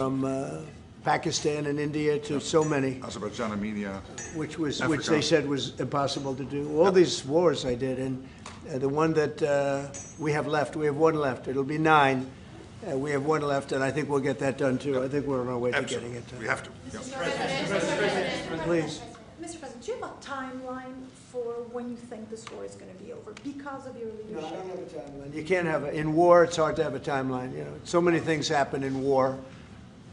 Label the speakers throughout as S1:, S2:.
S1: from Pakistan and India to so many,
S2: Azerbaijan, Armenia,
S1: which
S2: Africa.
S1: they said was impossible to do. All these wars I did, and the one that we have left, we have one left. It'll be 9. We have one left, and I think we'll get that done too. I think we're on our way to getting it done.
S2: We have to.
S3: Mr. President,
S1: Please.
S3: Mr. President, do you have a timeline for when you think this war is going to be over because of your
S1: No, I
S3: leadership?
S1: don't have a timeline. You can't have in war. It's hard to have a timeline. You know, so many things happen in war.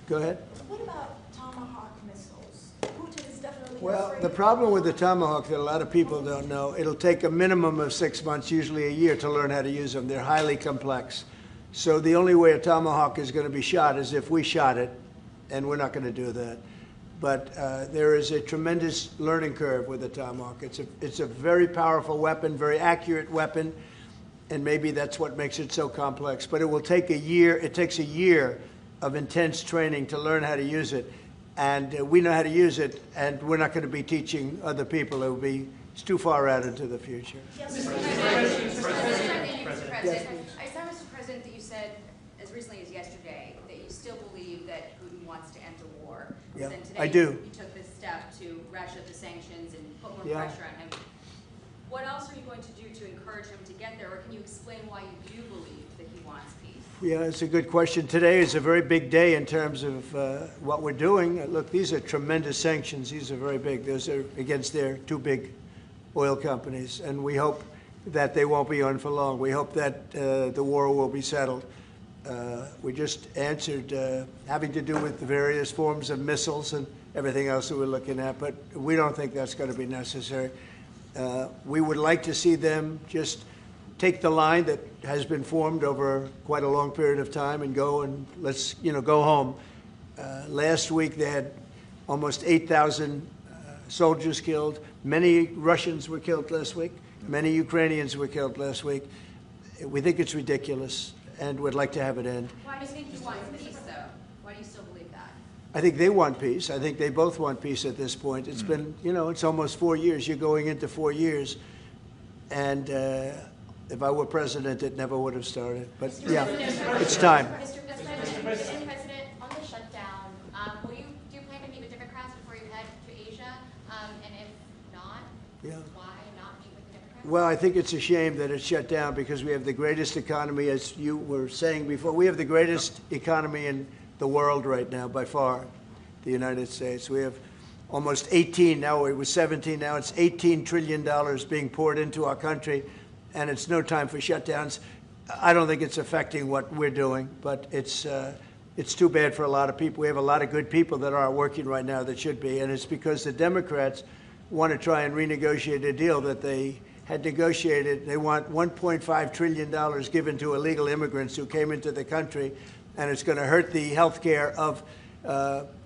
S1: Go ahead.
S3: What about Tomahawk missiles? Putin is definitely
S1: Well,
S3: afraid
S1: the
S3: of
S1: problem with the Tomahawk that a lot of people don't know, it'll take a minimum of 6 months, usually a year, to learn how to use them. They're highly complex. So the only way a Tomahawk is going to be shot is if we shot it, and we're not going to do that. But there is a tremendous learning curve with the Tomahawk. It's a very powerful weapon, very accurate weapon, and maybe that's what makes it so complex. But it will take a year. It takes a year of intense training to learn how to use it. And we know how to use it, and we're not going to be teaching other people. It's too far out into the future.
S3: Yes,
S4: Mr.
S3: Mr.
S4: President,
S1: Yes,
S4: I saw, Mr. President, that you said as recently as yesterday that you still believe that Putin wants to end the war.
S1: Yeah,
S4: Then today
S1: I do.
S4: You took this step to ratchet up the sanctions and put more
S1: Yeah.
S4: pressure on him. What else are you going to do to encourage him to get there, or can you explain why you do believe that he wants peace?
S1: Yeah, it's a good question. Today is a very big day in terms of what we're doing. Look, these are tremendous sanctions. These are very big. Those are against their 2 big oil companies, and we hope that they won't be on for long. We hope that the war will be settled. We just answered having to do with the various forms of missiles and everything else that we're looking at, but we don't think that's going to be necessary. We would like to see them just take the line that has been formed over quite a long period of time and go and let's go home. Last week they had almost 8,000 soldiers killed. Many Russians were killed last week. Many Ukrainians were killed last week. We think it's ridiculous and would like to have it end.
S4: Why do you think he wants peace, though? Why do you still believe that?
S1: I think they want peace. I think they both want peace at this point. It's been, it's almost 4 years. You're going into 4 years. And if I were president, it never would have started. But yeah, it's time.
S5: Mr. President, on the shutdown, do you plan to meet with Democrats before you head to Asia? And if not, why not meet with the Democrats?
S1: Well, I think it's a shame that it's shut down because we have the greatest economy, as you were saying before. We have the greatest economy in the world right now, by far, the United States. We have almost 18, now it was 17, now it's $18 trillion being poured into our country, and it's no time for shutdowns. I don't think it's affecting what we're doing, but it's too bad for a lot of people. We have a lot of good people that aren't working right now that should be, and it's because the Democrats want to try and renegotiate a deal that they had negotiated. They want $1.5 trillion given to illegal immigrants who came into the country, and it's going to hurt the health care of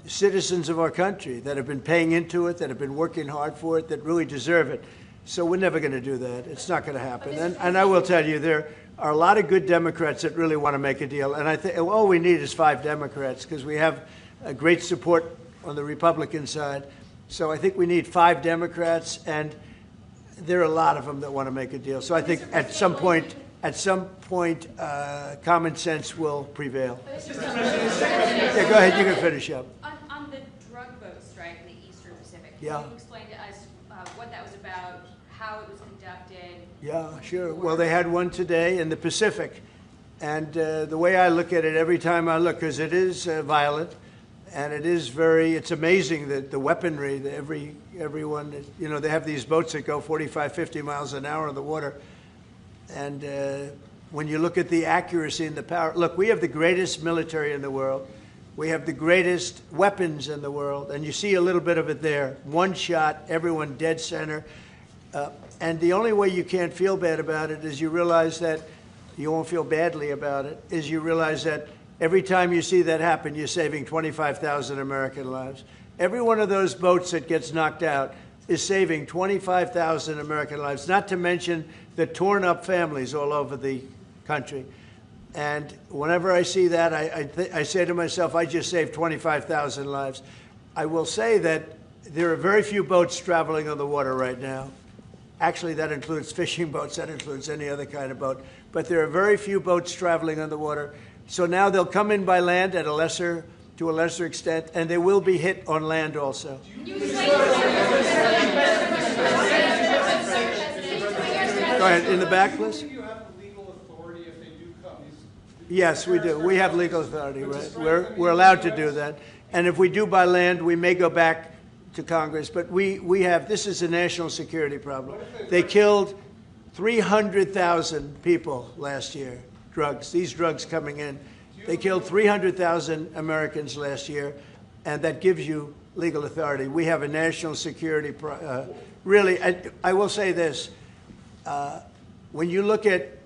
S1: citizens of our country that have been paying into it, that have been working hard for it, that really deserve it. So we're never going to do that. It's not going to happen. And I will tell you, there are a lot of good Democrats that really want to make a deal. And I think all we need is 5 Democrats because we have a great support on the Republican side. So I think we need 5 Democrats, and there are a lot of them that want to make a deal. So I think at some point, common sense will prevail. Yeah, go ahead. You can finish up.
S4: On the drug boat strike in the Eastern Pacific,
S1: Yeah.
S4: can you explain to us what that was about, how it was conducted?
S1: Yeah, sure. Well, they had one today in the Pacific. And the way I look at it every time I look, because it is violent, and it's amazing that the weaponry, that everyone, they have these boats that go 45, 50 miles an hour in the water. And when you look at the accuracy and the power, look, we have the greatest military in the world. We have the greatest weapons in the world. And you see a little bit of it there. One shot, everyone dead center. And the only way you can't feel bad about it is you realize that you won't feel badly about it, is you realize that every time you see that happen, you're saving 25,000 American lives. Every one of those boats that gets knocked out is saving 25,000 American lives, not to mention the torn up families all over the country. And whenever I see that, I say to myself, I just saved 25,000 lives. I will say that there are very few boats traveling on the water right now. Actually, that includes fishing boats, that includes any other kind of boat. But there are very few boats traveling on the water. So now they'll come in by land at a lesser to a lesser extent, and they will be hit on land also.
S5: Can you explain
S1: Go ahead, in the back, please.
S2: Do you have legal authority if they do come?
S1: Yes, we do. We have legal authority, right? We're allowed to do that. And if we do by land, we may go back to Congress. But we have, this is a national security problem. They killed 300,000 people last year, these drugs coming in. They killed 300,000 Americans last year, and that gives you legal authority. We have a national security, really, I will say this. When you look at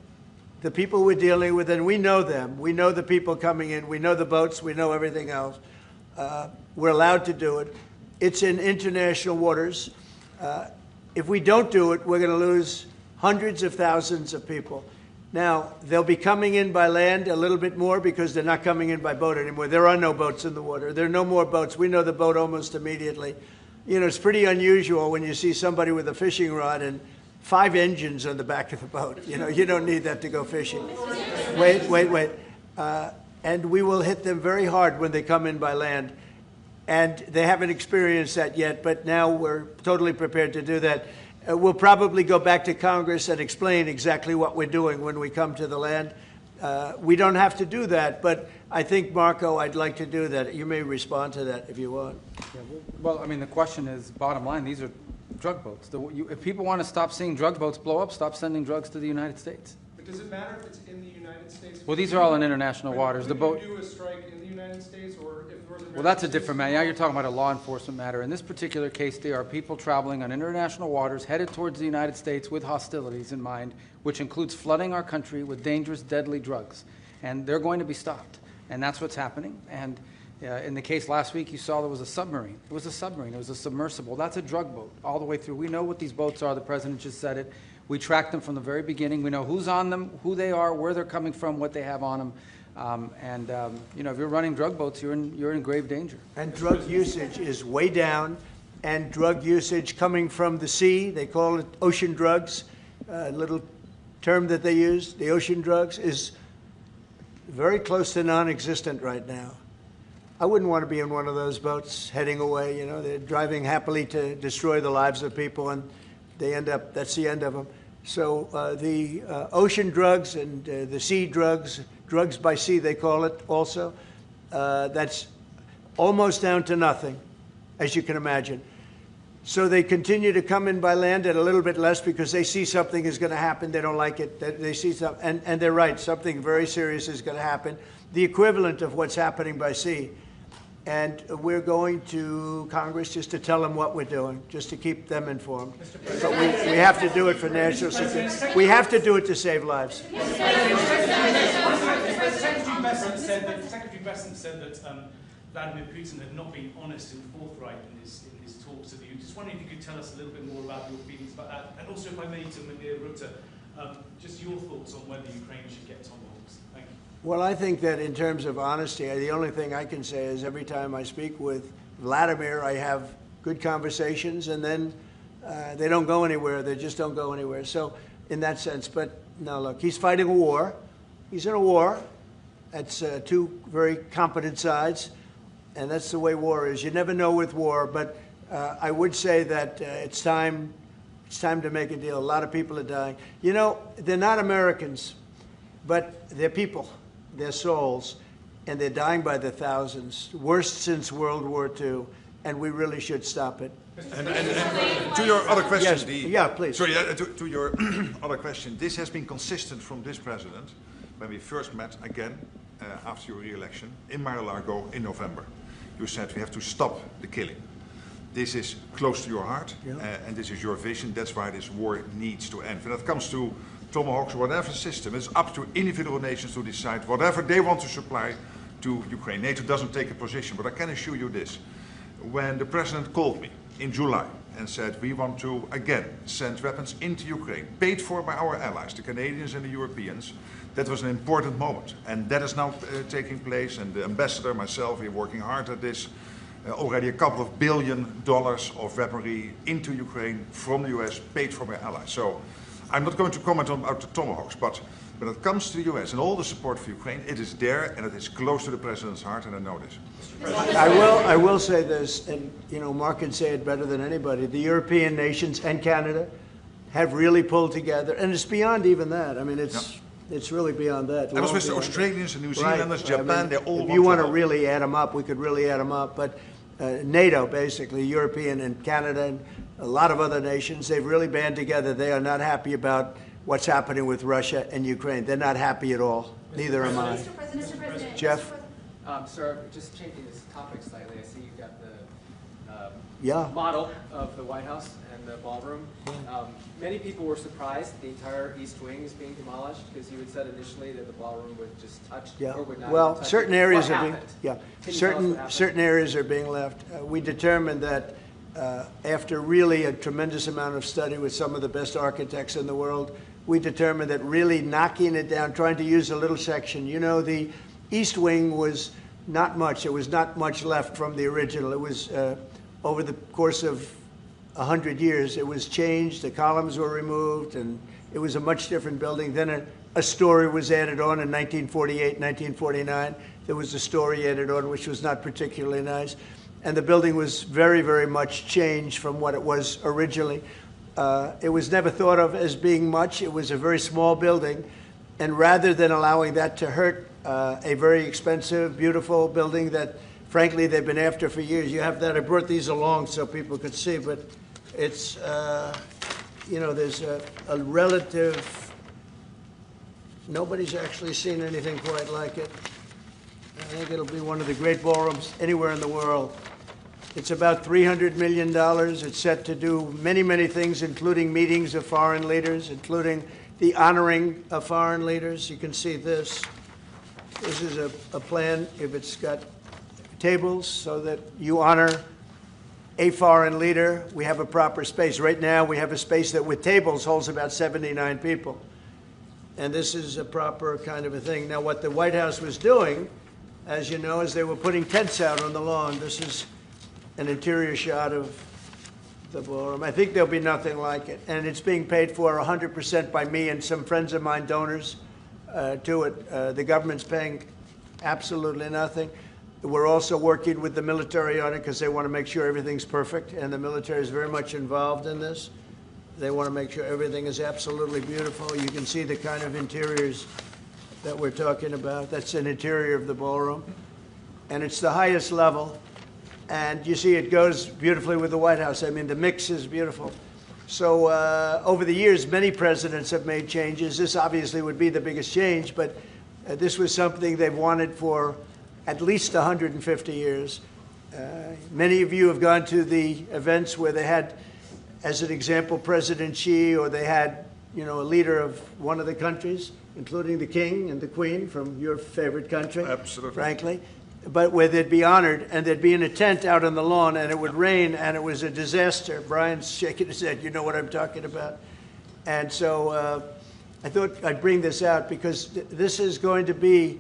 S1: the people we're dealing with, and we know them, we know the people coming in, we know the boats, we know everything else. We're allowed to do it. It's in international waters. If we don't do it, we're going to lose hundreds of thousands of people. Now, they'll be coming in by land a little bit more because they're not coming in by boat anymore. There are no boats in the water. There are no more boats. We know the boat almost immediately. You know, it's pretty unusual when you see somebody with a fishing rod and 5 engines on the back of the boat. You know, you don't need that to go fishing. Wait. And we will hit them very hard when they come in by land. And they haven't experienced that yet, but now we're totally prepared to do that. We'll probably go back to Congress and explain exactly what we're doing when we come to the land. We don't have to do that, but I think, Marco, I'd like to do that. You may respond to that if you want.
S6: Yeah, well, I mean, the question is, bottom line, these are drug boats. If people want to stop seeing drug boats blow up, stop sending drugs to the United States.
S2: But does it matter if it's in the United States?
S6: Well, these are all in international waters. The boat.
S2: Could you do a strike in the United States, or if North America?
S6: Well, that's a different matter. Now you're talking about a law enforcement matter. In this particular case, there are people traveling on international waters headed towards the United States with hostilities in mind, which includes flooding our country with dangerous, deadly drugs. And they're going to be stopped. And that's what's happening. And in the case last week, you saw there was a submarine. It was a submarine. It was a submersible. That's a drug boat all the way through. We know what these boats are. The president just said it. We track them from the very beginning. We know who's on them, who they are, where they're coming from, what they have on them. You know, if you're running drug boats, you're in grave danger.
S1: And drug usage is way down, and drug usage coming from the sea, they call it ocean drugs, a little term that they use, the ocean drugs, is very close to non-existent right now. I wouldn't want to be in one of those boats heading away. You know, they're driving happily to destroy the lives of people, and they end up, that's the end of them. So the ocean drugs and the sea drugs, drugs by sea they call it also, that's almost down to nothing, as you can imagine. So they continue to come in by land at a little bit less because they see something is going to happen. They don't like it. They see something, and they're right, something very serious is going to happen, the equivalent of what's happening by sea. And we're going to Congress just to tell them what we're doing, just to keep them informed. But we have to do it for national security. We have to do it to save lives.
S7: Secretary Bessent said that Vladimir Putin had not been honest and forthright in his talks with you. Just wondering if you could tell us a little bit more about your feelings about that. And also, if I may, to Rutte, just your thoughts on whether Ukraine should get Tomahawks. Thank you.
S1: Well, I think that in terms of honesty, the only thing I can say is every time I speak with Vladimir, I have good conversations, and then they don't go anywhere. They just don't go anywhere. So in that sense, but no, look, he's fighting a war. He's in a war. That's two very competent sides, and that's the way war is. You never know with war, but I would say that it's time to make a deal. A lot of people are dying. You know, they're not Americans, but they're people. They're souls, and they're dying by the thousands, worst since World War II, and we really should stop it.
S8: And to your other question,
S1: yes. Yeah, please.
S8: Sorry, to your other question, this has been consistent from this president when we first met again after your re-election in Mar-a-Lago in November. You said we have to stop the killing. This is close to your heart, yeah. And this is your vision. That's why this war needs to end. When it comes to Tomahawks or whatever system, it's up to individual nations to decide whatever they want to supply to Ukraine. NATO doesn't take a position, but I can assure you this. When the president called me in July and said we want to again send weapons into Ukraine, paid for by our allies, the Canadians and the Europeans, that was an important moment. And that is now taking place, and the ambassador, myself, we're working hard at this. Already a couple of $2 billion of weaponry into Ukraine from the US, paid for by allies. So I'm not going to comment on about the Tomahawks, but When it comes to the US and all the support for Ukraine, it is there and it is close to the President's heart, and I know this.
S1: I will say this, and Mark can say it better than anybody. The European nations and Canada have really pulled together, and it's beyond even that. I mean, it's really beyond that.
S8: And also with the Australians and New Zealanders, Japan, they all.
S1: If you want to really add them up, we could really add them up. But NATO, basically, European and Canada, and a lot of other nations, they've really band together. They are not happy about what's happening with Russia and Ukraine. They're not happy at all. Neither am I.
S5: Mr. President.
S1: Jeff?
S6: Sir, just changing this topic slightly, I see you've got the
S1: Yeah.
S6: model of the White House and the ballroom. Many people were surprised the entire East Wing is being demolished because you had said initially that the ballroom would just touch or would not.
S1: Well,
S6: touch
S1: certain
S6: it.
S1: areas
S6: What
S1: are being
S6: happened?
S1: certain areas are being left. We determined that after really a tremendous amount of study with some of the best architects in the world, we determined that really knocking it down, trying to use a little section. The East Wing was not much. There was not much left from the original. It was over the course of 100 years, it was changed. The columns were removed, and it was a much different building. Then a story was added on in 1948, 1949. There was a story added on, which was not particularly nice. And the building was very, very much changed from what it was originally. It was never thought of as being much. It was a very small building. And rather than allowing that to hurt a very expensive, beautiful building that, frankly, they've been after for years. You have that. I brought these along so people could see, but it's, there's a relative, nobody's actually seen anything quite like it. I think it'll be one of the great ballrooms anywhere in the world. It's about $300 million. It's set to do many, many things, including meetings of foreign leaders, including the honoring of foreign leaders. You can see this. This is a plan. If it's got tables so that you honor a foreign leader, we have a proper space. Right now, we have a space that with tables holds about 79 people. And this is a proper kind of a thing. Now, what the White House was doing, as you know, is they were putting tents out on the lawn. This is an interior shot of the ballroom. I think there'll be nothing like it. And it's being paid for 100% by me and some friends of mine, donors to it. The government's paying absolutely nothing. We're also working with the military on it because they want to make sure everything's perfect, and the military is very much involved in this. They want to make sure everything is absolutely beautiful. You can see the kind of interiors that we're talking about. That's an interior of the ballroom, and it's the highest level. And you see it goes beautifully with the White House. I mean, the mix is beautiful. So over the years, many presidents have made changes. This obviously would be the biggest change, but this was something they've wanted for at least 150 years. Many of you have gone to the events where they had, as an example, President Xi, or they had, a leader of one of the countries, including the king and the queen from your favorite country,
S8: Absolutely.
S1: frankly, but where they'd be honored, and they'd be in a tent out on the lawn, and it would rain, and it was a disaster. Brian's shaking his head. You know what I'm talking about. And so I thought I'd bring this out because this is going to be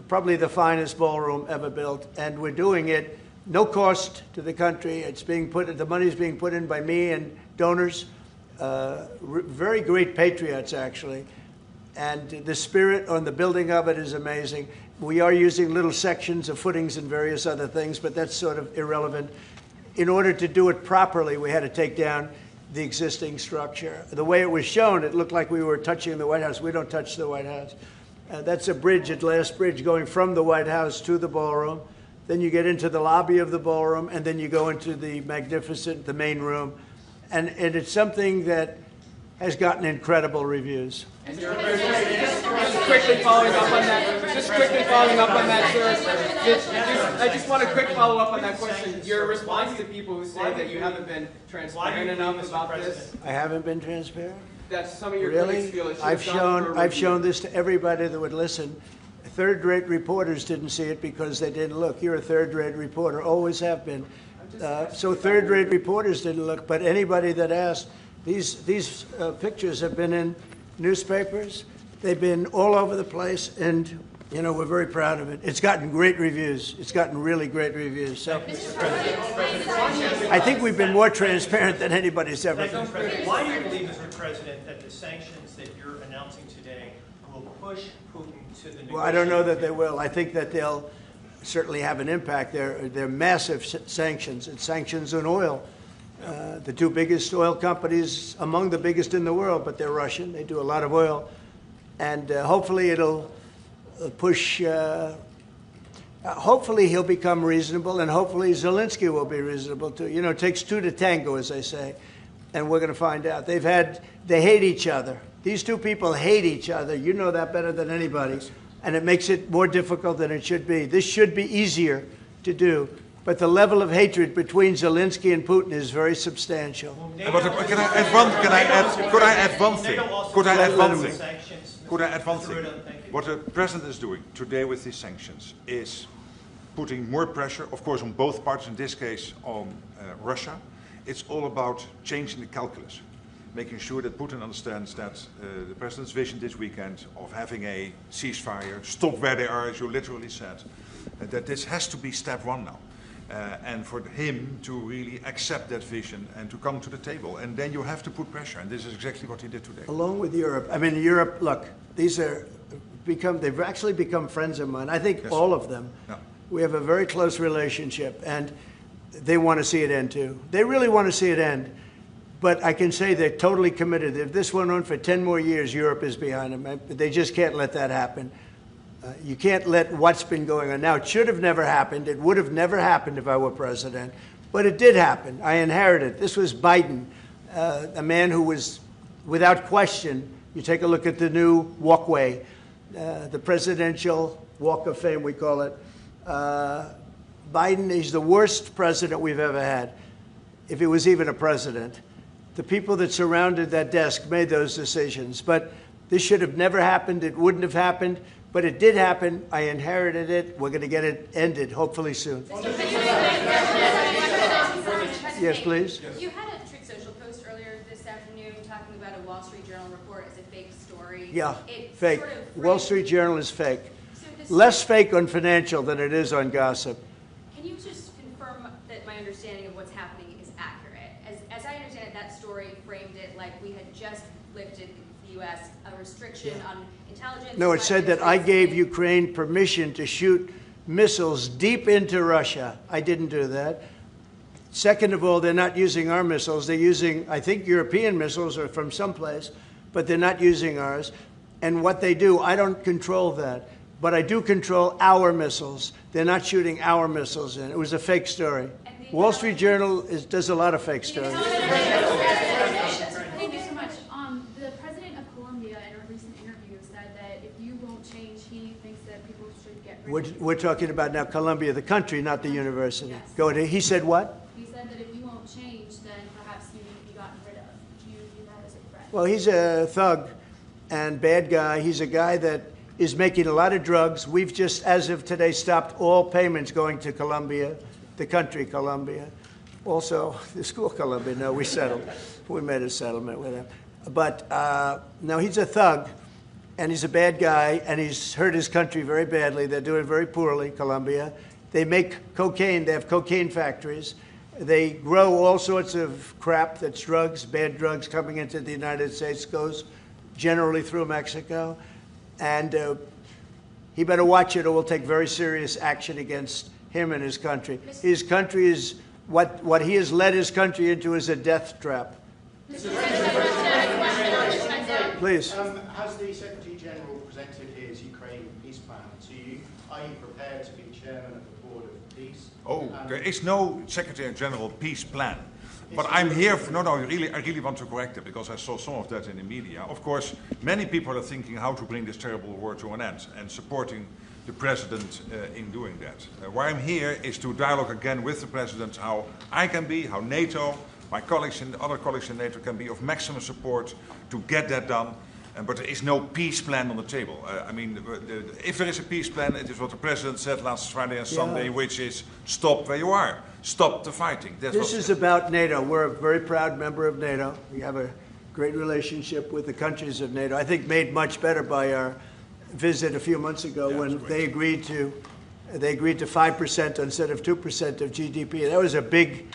S1: probably the finest ballroom ever built, and we're doing it no cost to the country. It's being the money's being put in by me and donors, very great patriots actually, and the spirit on the building of it is amazing. We are using little sections of footings and various other things, but that's sort of irrelevant. In order to do it properly, we had to take down the existing structure. The way it was shown, it looked like we were touching the White House. We don't touch the White House. That's a bridge, a glass bridge, going from the White House to the ballroom. Then you get into the lobby of the ballroom, and then you go into the the main room. And it's something that has gotten incredible reviews.
S6: And just quickly following up on that, sir. I just want a quick follow-up on that question. Your response to people who say that you haven't been transparent enough about this?
S1: I haven't been transparent?
S6: That some of your
S1: Really?
S6: critics feel it should
S1: I've
S6: have gone for a
S1: I've
S6: review.
S1: shown this to everybody that would listen. Third-rate reporters didn't see it because they didn't look. You're a third-rate reporter, always have been. So third-rate reporters didn't look, but anybody that asked, these pictures have been in newspapers. They've been all over the place, and we're very proud of it. It's gotten great reviews. It's gotten really great reviews. So I think we've been more transparent than anybody's ever been.
S9: Why do you believe, Mr. President, that the sanctions that you're announcing today will push Putin to the negotiating
S1: Well, I don't know that they
S9: table?
S1: will. I think that they'll certainly have an impact. They're massive sanctions. It's sanctions on oil. The two biggest oil companies, among the biggest in the world, but they're Russian. They do a lot of oil. And hopefully it'll push, hopefully he'll become reasonable, and hopefully Zelensky will be reasonable too. You know, it takes two to tango, as they say, and we're going to find out. They hate each other. These two people hate each other. You know that better than anybody. And it makes it more difficult than it should be. This should be easier to do. But the level of hatred between Zelensky and Putin is very substantial.
S8: But could I add one thing? Could I add one thing? Could I add one thing? What the president is doing today with these sanctions is putting more pressure, of course, on both parties, in this case on Russia. It's all about changing the calculus, making sure that Putin understands that the president's vision this weekend of having a ceasefire, stop where they are, as you literally said, that this has to be step one now. And for him to really accept that vision and to come to the table. And then you have to put pressure, and this is exactly what he did today.
S1: Along with Europe. I mean, Europe, look, they've actually become friends of mine. I think
S8: Yes.
S1: all of them.
S8: Yeah.
S1: We have a very close relationship, and they want to see it end too. They really want to see it end. But I can say they're totally committed. If this went on for 10 more years, Europe is behind them. They just can't let that happen. You can't let what's been going on. Now, it should have never happened. It would have never happened if I were president. But it did happen. I inherited. This was Biden, a man who was, without question, you take a look at the new walkway, the Presidential Walk of Fame, we call it. Biden is the worst president we've ever had, if he was even a president. The people that surrounded that desk made those decisions. But this should have never happened. It wouldn't have happened. But it did happen. I inherited it. We're going to get it ended, hopefully soon. Yes, please.
S4: You had a Truth Social post earlier this afternoon talking about a Wall Street Journal report as a fake story.
S1: Yeah,
S4: It
S1: fake.
S4: sort of
S1: Wall Street Journal is fake.
S4: So this-
S1: Less fake on financial than it is on gossip.
S4: Can you just confirm that my understanding of what's happening is accurate? As I understand it, that story framed it like we had just lifted the U.S. a restriction on intelligence.
S1: No, it said that I gave Ukraine permission to shoot missiles deep into Russia. I didn't do that. Second of all, they're not using our missiles. They're using, I think, European missiles or from someplace, but they're not using ours. And what they do, I don't control that. But I do control our missiles. They're not shooting our missiles in. It was a fake story. Wall Street Journal does a lot of fake stories.
S10: Thank you so much. The president of Colombia in a recent interview said that if you won't change, he thinks that people should get rid of you.
S1: We're talking about now Colombia, the country, not the university.
S10: Yes.
S1: Go ahead. He said what?
S10: He said that if you won't change, then perhaps you need to be gotten rid of. Do you view that as a threat?
S1: Well, he's a thug and bad guy. He's a guy that is making a lot of drugs. We've just, as of today, stopped all payments going to Colombia, the country Colombia. Also, the school Colombia. No, we settled. We made a settlement with him. But no, he's a thug, and he's a bad guy, and he's hurt his country very badly. They're doing very poorly, Colombia. They make cocaine. They have cocaine factories. They grow all sorts of crap that's drugs, bad drugs coming into the United States, goes generally through Mexico. And he better watch it or we'll take very serious action against him and his country. His country is, what he has led his country into is a death trap. Please.
S9: Has the Secretary General presented his Ukraine peace plan to you? Are you prepared to be chairman of the Board of Peace?
S8: Oh, there is no Secretary General peace plan. But I'm here for, I really want to correct it because I saw some of that in the media. Of course, many people are thinking how to bring this terrible war to an end and supporting the president in doing that. Why I'm here is to dialogue again with the president how I can be, how NATO, my colleagues and other colleagues in NATO can be of maximum support to get that done. But there is no peace plan on the table. If there is a peace plan, it is what the president said last Friday and Sunday, which is stop where you are. Stop the fighting.
S1: This is about NATO. We're a very proud member of NATO. We have a great relationship with the countries of NATO. I think made much better by our visit a few months ago when they agreed to 5% instead of 2% of GDP. That was a big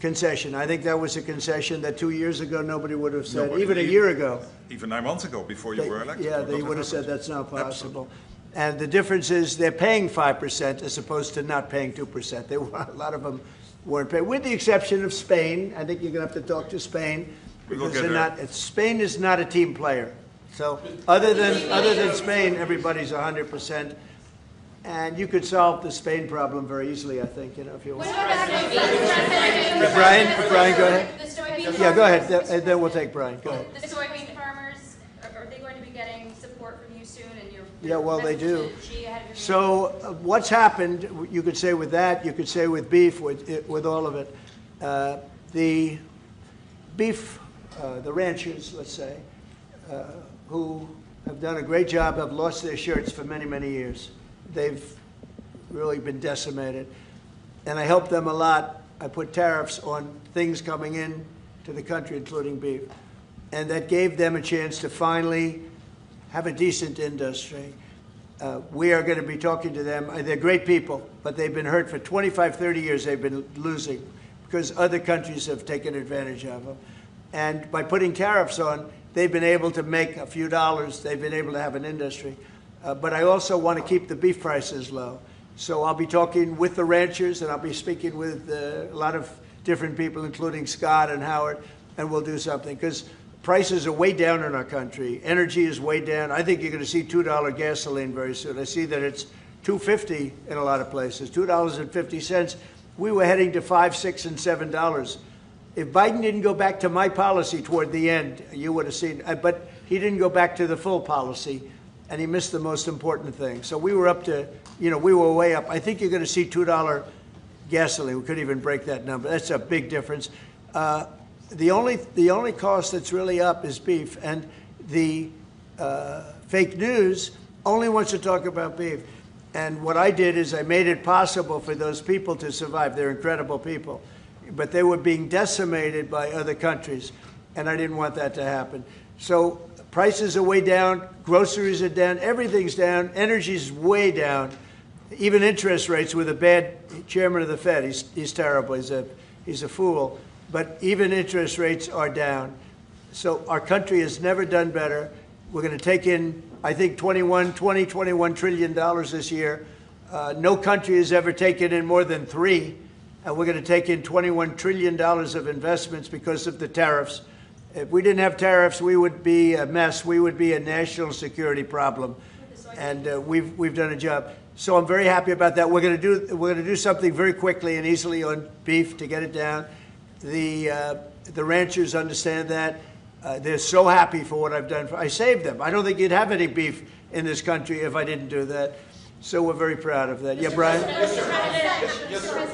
S1: concession. I think that was a concession that 2 years ago nobody would have said,
S8: Nobody,
S1: even a year ago.
S8: Even 9 months ago, before you were elected.
S1: Yeah,
S8: would
S1: they
S8: not
S1: would have said
S8: happened.
S1: that's not possible.
S8: Absolutely.
S1: And the difference is they're paying 5% as opposed to not paying 2%. They were, a lot of them weren't paying, with the exception of Spain. I think you're going to have to talk to Spain
S8: We will
S1: because
S8: get
S1: they're
S8: there.
S1: not. Spain is not a team player. So other than Spain, everybody's 100%. And you could solve the Spain problem very easily, I think, you know, if you want. Yeah, Brian, go ahead.
S4: The soybean
S1: Yeah, go ahead,
S4: farmers-
S1: and then we'll take Brian. Go ahead.
S4: The soybean farmers, are they going to be getting support from you soon and your?
S1: Yeah, well, they do.
S4: message to Xi ahead of your
S1: So what's happened, you could say with that, you could say with beef, with all of it. The beef, the ranchers, let's say, who have done a great job, have lost their shirts for many, many years. They've really been decimated. And I helped them a lot. I put tariffs on things coming in to the country, including beef. And that gave them a chance to finally have a decent industry. We are going to be talking to them. They're great people, but they've been hurt for 25, 30 years. They've been losing because other countries have taken advantage of them. And by putting tariffs on, they've been able to make a few dollars. They've been able to have an industry. But I also want to keep the beef prices low. So I'll be talking with the ranchers, and I'll be speaking with a lot of different people, including Scott and Howard, and we'll do something. Because prices are way down in our country. Energy is way down. I think you're going to see $2 gasoline very soon. I see that it's $2.50 in a lot of places, $2.50. We were heading to $5, $6, and $7. If Biden didn't go back to my policy toward the end, you would have seen, but he didn't go back to the full policy, and he missed the most important thing. So we were up to, we were way up. I think you're going to see $2 gasoline. We couldn't even break that number. That's a big difference. The only cost that's really up is beef, and the fake news only wants to talk about beef. And what I did is I made it possible for those people to survive. They're incredible people. But they were being decimated by other countries, and I didn't want that to happen. So prices are way down, groceries are down, everything's down, energy's way down. Even interest rates with a bad chairman of the Fed, he's terrible, he's a fool. But even interest rates are down. So our country has never done better. We're going to take in, I think, $21 trillion this year. No country has ever taken in more than $3. And we're going to take in $21 trillion of investments because of the tariffs. If we didn't have tariffs, we would be a mess. We would be a national security problem. And we've done a job. So I'm very happy about that. We're going to do something very quickly and easily on beef to get it down. The ranchers understand that. They're so happy for what I've done. I saved them. I don't think you'd have any beef in this country if I didn't do that. So we're very proud of that. Yeah, Brian?
S11: Yes, sir.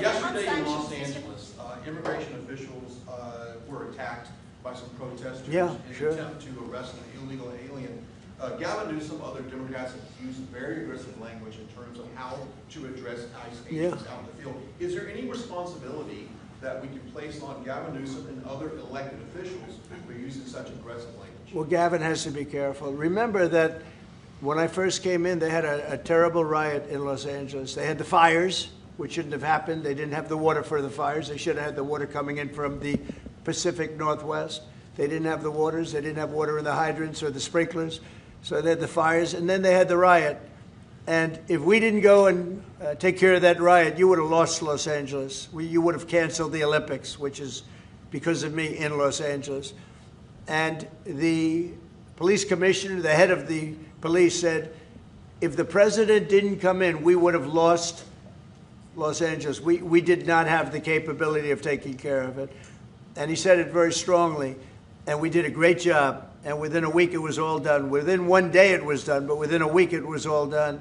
S11: Yesterday in Los Angeles, immigration officials were attacked by some protesters in an attempt to arrest an illegal alien. Gavin Newsom, other Democrats have used very aggressive language in terms of how to address ICE agents out in the field. Is there any responsibility that we can place on Gavin Newsom and other elected officials for using such aggressive language?
S1: Well, Gavin has to be careful. Remember that when I first came in, they had a terrible riot in Los Angeles. They had the fires, which shouldn't have happened. They didn't have the water for the fires. They should have had the water coming in from the Pacific Northwest. They didn't have the waters. They didn't have water in the hydrants or the sprinklers. So they had the fires, and then they had the riot. And if we didn't go and take care of that riot, you would have lost Los Angeles. You would have canceled the Olympics, which is because of me in Los Angeles. And the police commissioner, the head of the police, said, if the president didn't come in, we would have lost Los Angeles. We did not have the capability of taking care of it. And he said it very strongly. And we did a great job. And within a week, it was all done. Within one day, it was done. But within a week, it was all done.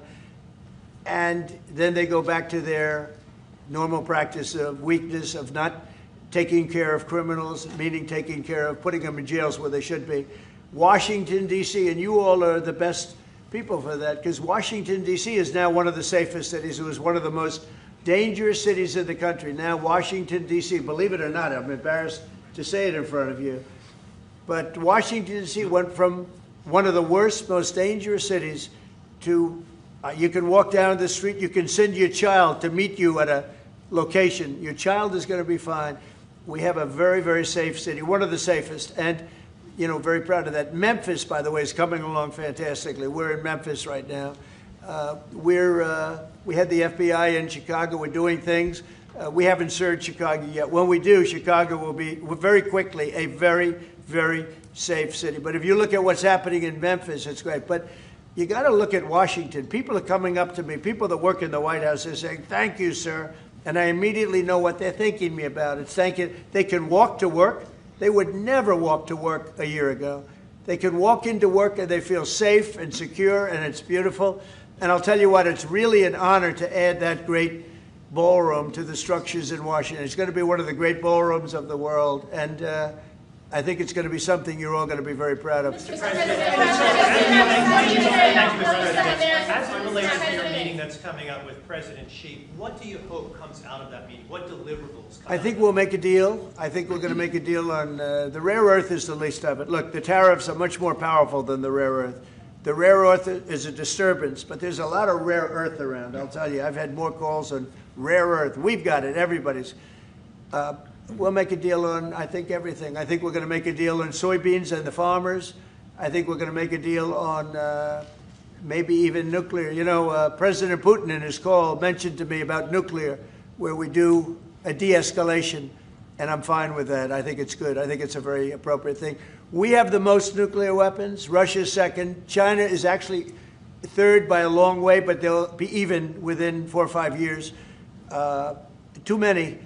S1: And then they go back to their normal practice of weakness, of not taking care of criminals, meaning taking care of putting them in jails where they should be. Washington, D.C., and you all are the best people for that, because Washington, D.C. is now one of the safest cities. It was one of the most dangerous cities in the country. Now Washington, D.C., believe it or not, I'm embarrassed to say it in front of you, but Washington, D.C. went from one of the worst, most dangerous cities to you can walk down the street, you can send your child to meet you at a location. Your child is going to be fine. We have a very, very safe city, one of the safest, and, you know, very proud of that. Memphis, by the way, is coming along fantastically. We're in Memphis right now. We had the FBI in Chicago. We're doing things. We haven't served Chicago yet. When we do, Chicago will be very quickly a very, very safe city. But if you look at what's happening in Memphis, it's great. But you got to look at Washington. People are coming up to me, people that work in the White House, are saying, "Thank you, sir." And I immediately know what they're thanking me about. It's thanking, they can walk to work. They would never walk to work a year ago. They can walk into work and they feel safe and secure, and it's beautiful. And I'll tell you what, it's really an honor to add that great ballroom to the structures in Washington. It's going to be one of the great ballrooms of the world. And I think it's going to be something you're all going to be very proud of.
S12: Mr. President, thank you, Mr. President. As it relates to your meeting that's coming up with President Xi, what do you hope comes out of that meeting? What deliverables come
S1: I think we'll make a deal. I think we're going to make a deal on the rare earth is the least of it. Look, the tariffs are much more powerful than the rare earth. The rare earth is a disturbance, but there's a lot of rare earth around. I'll tell you, I've had more calls on rare earth. We've got it. Everybody's. We'll make a deal on, I think, everything. I think we're going to make a deal on soybeans and the farmers. I think we're going to make a deal on maybe even nuclear. You know, President Putin in his call mentioned to me about nuclear, where we do a de-escalation, and I'm fine with that. I think it's good. I think it's a very appropriate thing. We have the most nuclear weapons. Russia's second. China is actually third by a long way, but they'll be even within 4 or 5 years. Too many.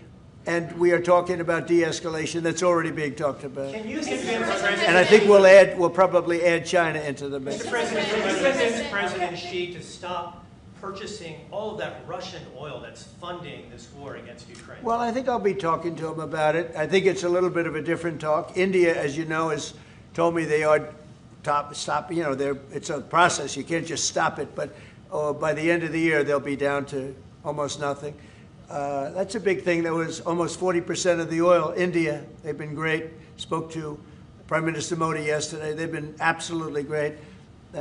S1: And we are talking about de-escalation. That's already being talked about.
S12: Can you convince President?
S1: And I think we'll probably add China into the mix.
S12: Mr. President, can you convince President Xi to stop purchasing all of that Russian oil that's funding this war against Ukraine?
S1: Well, I think I'll be talking to him about it. I think it's a little bit of a different talk. India, as you know, has told me they are stop. You know, it's a process. You can't just stop it. But by the end of the year, they'll be down to almost nothing. That's a big thing. That was almost 40% of the oil. India, they've been great. Spoke to Prime Minister Modi yesterday. They've been absolutely great.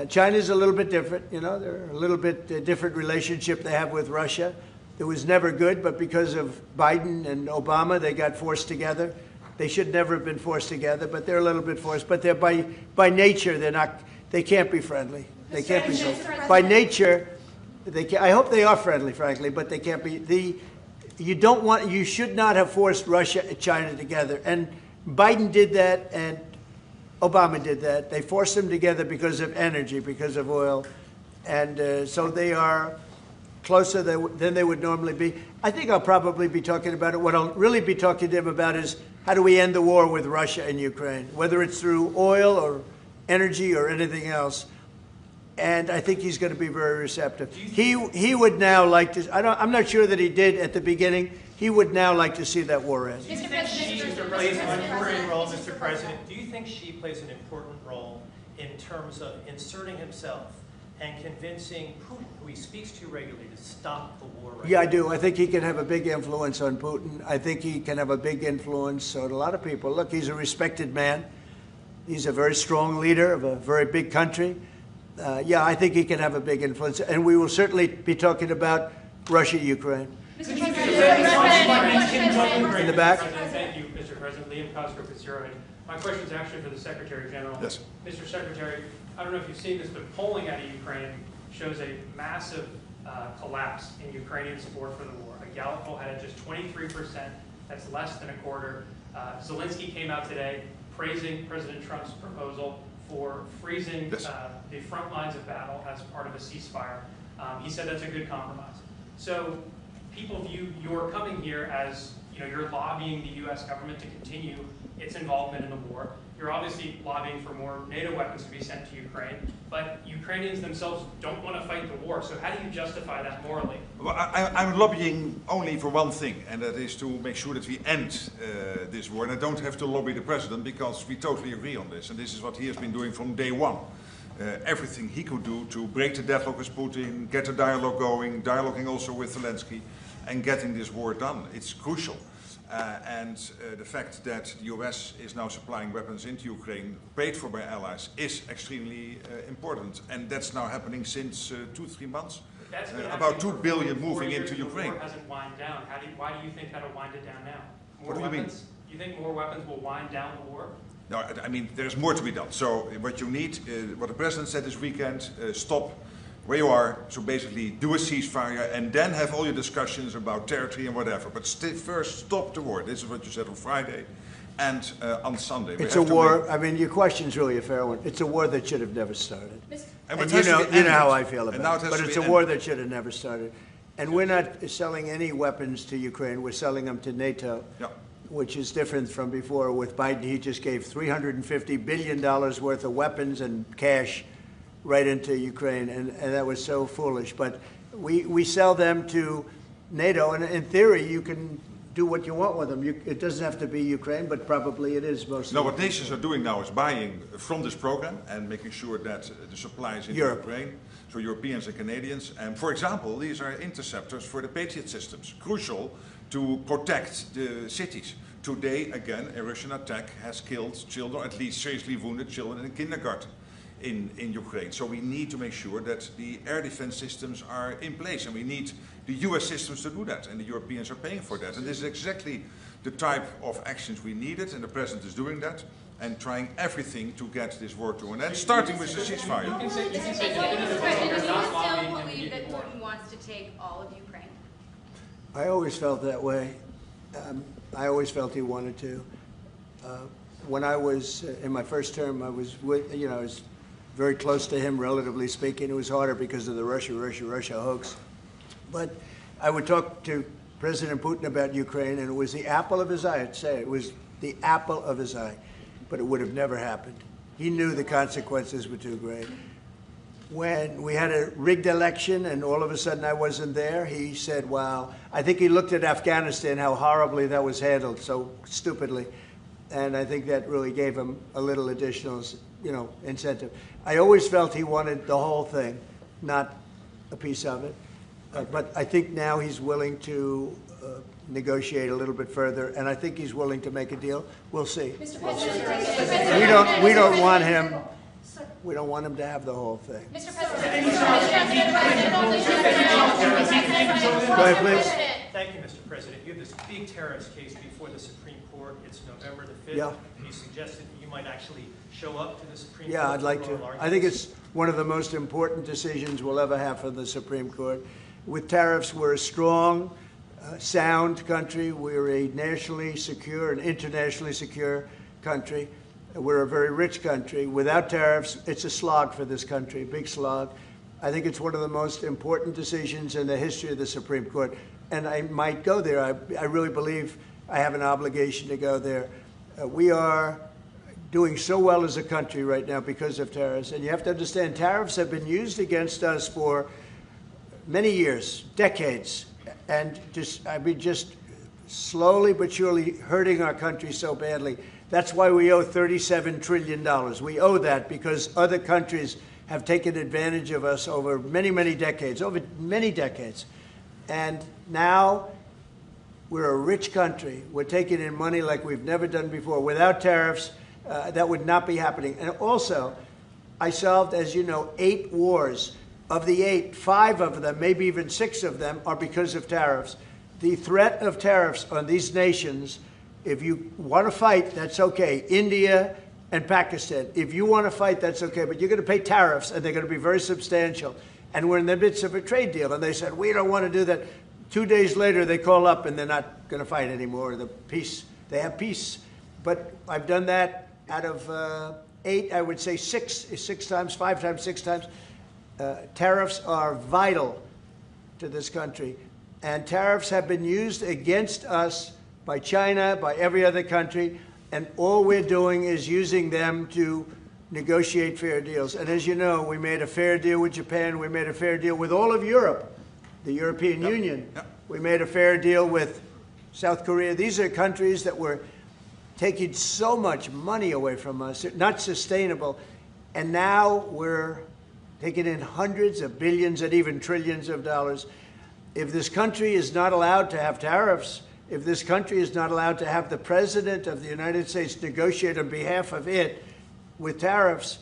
S1: China's a little bit different. You know, they're a little bit different relationship they have with Russia. It was never good, but because of Biden and Obama, they got forced together. They should never have been forced together, but they're a little bit forced. But they're by nature, they're not. They can't be friendly. They can't be friendly. By nature, they can, I hope they are friendly, frankly, but they can't be. You should not have forced Russia and China together. And Biden did that, and Obama did that. They forced them together because of energy, because of oil. And so they are closer than they would normally be. I think I'll probably be talking about it. What I'll really be talking to him about is how do we end the war with Russia and Ukraine, whether it's through oil or energy or anything else. And I think he's going to be very receptive. He would now like to. I'm not sure that he did at the beginning. He would now like to see that war end.
S12: Do you think Xi plays an important role, Mr. President? Do you think Xi plays an important role in terms of inserting himself and convincing Putin, who he speaks to regularly, to stop the war?
S1: Yeah, I do. I think he can have a big influence on Putin. I think he can have a big influence on a lot of people. Look, he's a respected man. He's a very strong leader of a very big country. Yeah, I think he can have a big influence, and we will certainly be talking about Russia, Ukraine.
S10: Mr.
S1: In the back.
S13: Thank you, Mr. President. Liam Cosgrove at Zero Hedge. My question is actually for the Secretary General.
S8: Yes.
S13: Mr. Secretary, I don't know if you've seen this, but polling out of Ukraine shows a massive collapse in Ukrainian support for the war. A Gallup poll had it just 23%. That's less than a quarter. Zelensky came out today praising President Trump's proposal for freezing the front lines of battle as part of a ceasefire. He said that's a good compromise. So people view your coming here as, you know, you're lobbying the U.S. government to continue its involvement in the war. You're obviously lobbying for more NATO weapons to be sent to Ukraine, but Ukrainians themselves don't want to fight the war. So how do you justify that morally?
S8: Well, I'm lobbying only for one thing, and that is to make sure that we end this war. And I don't have to lobby the president because we totally agree on this. And this is what he has been doing from day one. Everything he could do to break the deadlock with Putin, get a dialogue going, dialoguing also with Zelensky, and getting this war done. It's crucial. The fact that the US is now supplying weapons into Ukraine, paid for by allies, is extremely important. And that's now happening since 2-3 months.
S13: That's been
S8: about
S13: happening
S8: 2
S13: for
S8: billion
S13: 4
S8: moving
S13: years
S8: into
S13: and the
S8: Ukraine.
S13: war hasn't wind down. Why do you think that'll wind it down now?
S8: What do you mean?
S13: You think more weapons will wind down the war?
S8: No, I mean, there's more to be done. So what you need, what the president said this weekend, stop where you are. So basically do a ceasefire and then have all your discussions about territory and whatever. But first stop the war. This is what you said on Friday and on Sunday.
S1: It's a war. I mean, your question's really a fair one. It's a war that should have never started.
S8: And
S1: you know how I feel about it. But it's a war
S8: ended.
S1: that should have never started. And we're not selling any weapons to Ukraine. We're selling them to NATO, which is different from before. With Biden, he just gave $350 billion worth of weapons and cash right into Ukraine, and that was so foolish. But we sell them to NATO, and in theory, you can do what you want with them. It doesn't have to be Ukraine, but probably it is mostly.
S8: No, what nations are doing now is buying from this program and making sure that the supplies in Ukraine, so Europeans and Canadians. And for example, these are interceptors for the Patriot systems, crucial to protect the cities. Today, again, a Russian attack has killed children, at least seriously wounded children in a kindergarten in Ukraine. So we need to make sure that the air defense systems are in place, and we need the US systems to do that, and the Europeans are paying for that. And this is exactly the type of actions we needed, and the President is doing that, and trying everything to get this war to an end, starting with the ceasefire.
S4: Do you still believe that Putin wants to take all of Ukraine?
S1: I always felt that way. I always felt he wanted to. When I was in my first term, I was with, I was very close to him, relatively speaking. It was harder because of the Russia hoax. But I would talk to President Putin about Ukraine, and it was the apple of his eye. I'd say it was the apple of his eye, but it would have never happened. He knew the consequences were too great. When we had a rigged election and all of a sudden I wasn't there, he said, wow. I think he looked at Afghanistan, how horribly that was handled, so stupidly. And I think that really gave him a little additional, incentive. I always felt he wanted the whole thing, not a piece of it. But I think now he's willing to negotiate a little bit further, and I think he's willing to make a deal. We'll see.
S3: Mr.
S1: We don't want him. We don't want him to have the whole thing.
S5: Mr. President.
S1: Go ahead, please.
S12: Thank you, Mr. President. You have this big tariffs case before the Supreme Court. It's November the 5th.
S1: Yeah.
S12: And you suggested that you might actually show up to the Supreme Court.
S1: Yeah, I'd like to.
S12: for oral
S1: I think
S12: arguments.
S1: it's one of the most important decisions we'll ever have from the Supreme Court. With tariffs, we're a strong, sound country. We're a nationally secure and internationally secure country. We're a very rich country. Without tariffs, it's a slog for this country, a big slog. I think it's one of the most important decisions in the history of the Supreme Court. And I might go there. I really believe I have an obligation to go there. We are doing so well as a country right now because of tariffs. And you have to understand, tariffs have been used against us for many years, decades, and just slowly but surely hurting our country so badly. That's why we owe $37 trillion. We owe that because other countries have taken advantage of us over many, many decades, And now we're a rich country. We're taking in money like we've never done before. Without tariffs, that would not be happening. And also, I solved, as you know, 8 wars. Of the 8, 5 of them, maybe even 6 of them, are because of tariffs. The threat of tariffs on these nations, if you want to fight, that's okay. India and Pakistan. If you want to fight, that's okay. But you're going to pay tariffs, and they're going to be very substantial. And we're in the midst of a trade deal. And they said, we don't want to do that. 2 days later, they call up, and they're not going to fight anymore. They have peace. But I've done that out of 8, I would say 6 times, 5 times, 6 times. Tariffs are vital to this country. And tariffs have been used against us by China, by every other country, and all we're doing is using them to negotiate fair deals. And as you know, we made a fair deal with Japan, we made a fair deal with all of Europe, the European Union. We made a fair deal with South Korea. These are countries that were taking so much money away from us, not sustainable, and now we're taking in hundreds of billions and even trillions of dollars. If this country is not allowed to have tariffs, if this country is not allowed to have the President of the United States negotiate on behalf of it with tariffs,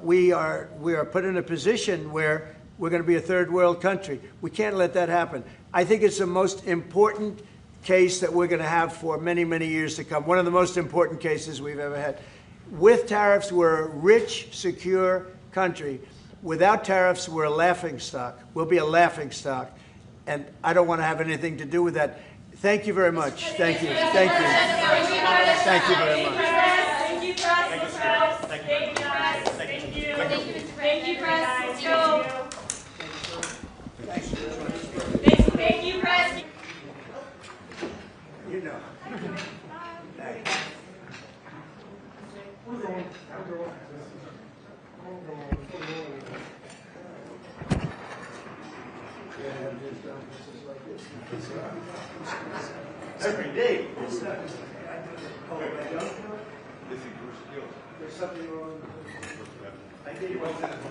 S1: we are put in a position where we're going to be a third world country. We can't let that happen. I think it's the most important case that we're going to have for many, many years to come. One of the most important cases we've ever had. With tariffs, we're a rich, secure country. Without tariffs, we're a laughingstock. We'll be a laughingstock. And I don't want to have anything to do with that. Thank you very much. Thank you. Thank you. Thank you very much.
S14: Thank you, press. Thank you, press. Thank you. Thank you, press. Let's go. Thank you, press.
S1: You know.
S9: Every day.
S1: There's something wrong. I did